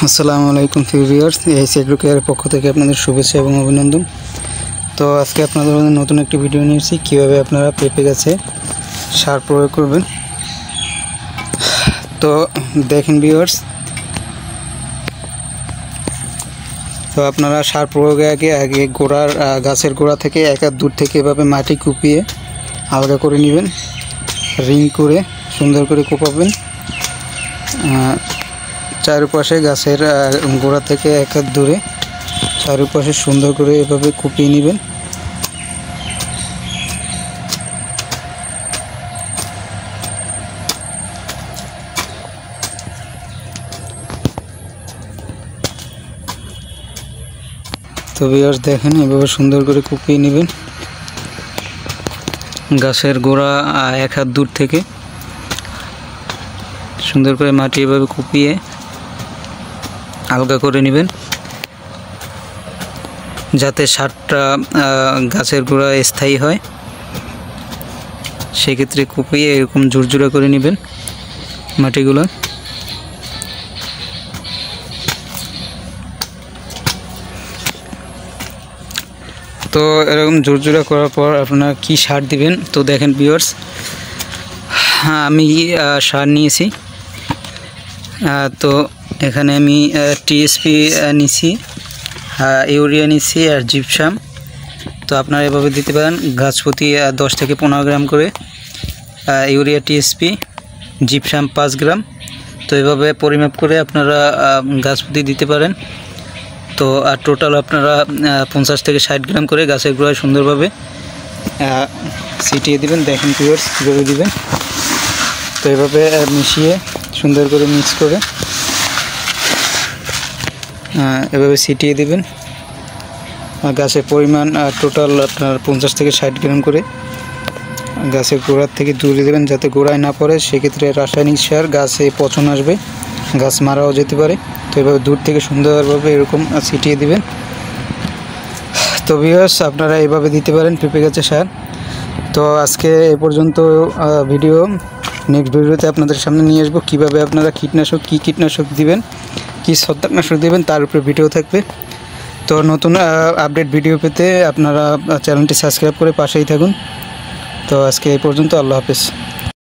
আসসালামু আলাইকুম viewers, H agro কেয়ারের পক্ষ থেকে আপনাদের শুভেচ্ছা এবং অভিনন্দন। তো আজকে আপনাদের মধ্যে নতুন একটি ভিডিও নিয়েছি কিভাবে আপনারা পেঁপে গাছে সার প্রয়োগ করবেন। তো দেখেন ভিউয়ার্স, তো আপনারা সার প্রয়োগের আগে গাছের গোড়া থেকে এক হাত দূর থেকে এভাবে মাটি কুপিয়ে আলগা করে নেবেন, রিং করে সুন্দর করে কোপাবেন। চারপাশে গাছের গোড়া থেকে এক হাত দূরে চারপাশে সুন্দর করে এভাবে কুপিয়ে নেবেন। তো ভিউয়ার্স দেখেন, এভাবে সুন্দর করে কুপিয়ে নেবেন গাছের গোড়া এক হাত দূর থেকে সুন্দর করে মাটি এভাবে কুপিয়ে আলগা করে নেবেন, যাতে সারটা গাছের গোড়ায় স্থায়ী হয়। সেক্ষেত্রে কুপিয়ে এরকম ঝুরঝুরা করে নেবেন মাটিগুলো। তো এরকম ঝুরঝুরা করার পর আপনারা কি সার দিবেন, তো দেখেন ভিউয়ার্স, আমি সার নিয়েছি। তো এখানে আমি টিএসপি নিছি, ইউরিয়া নিছি আর জিপসাম। তো আপনারা এভাবে দিতে পারেন, গাছ প্রতি 10 থেকে 15 গ্রাম করে ইউরিয়া, টিএসপি, জিপসাম 5 গ্রাম। তো এভাবে পরিমাপ করে আপনারা গাছ প্রতি দিতে পারেন। তো আর টোটাল আপনারা 50 থেকে 60 গ্রাম করে গাছের গোড়ায় সুন্দরভাবে ছিটিয়ে দিবেন। দেখেন ভিউয়ার্স কীভাবে দিবেন। তো এভাবে মিশিয়ে সুন্দর করে মিক্স করে এভাবে ছিটিয়ে দিবেন। গাছের পরিমাণ টোটাল আপনার 50 থেকে 60 গ্রাম করে গাছের গোড়ার থেকে দূরে দেবেন, যাতে গোড়ায় না পড়ে। সেক্ষেত্রে রাসায়নিক সার গাছে পচন আসবে, গাছ মারাও যেতে পারে। তো এভাবে দূর থেকে সুন্দরভাবে এরকম ছিটিয়ে দিবেন। তো ভিউয়ার্স, আপনারা এভাবে দিতে পারেন পেঁপে গাছে সার। তো আজকে এ পর্যন্ত ভিডিও। নেক্সট ভিডিওতে আপনাদের সামনে নিয়ে আসবো কীভাবে আপনারা কীটনাশক দিবেন, কী ছত্রাকনাশক দেবেন, তার উপরে ভিডিও থাকবে। তো নতুন আপডেট ভিডিও পেতে আপনারা চ্যানেলটি সাবস্ক্রাইব করে পাশেই থাকুন। তো আজকে এই পর্যন্ত, আল্লাহ হাফেজ।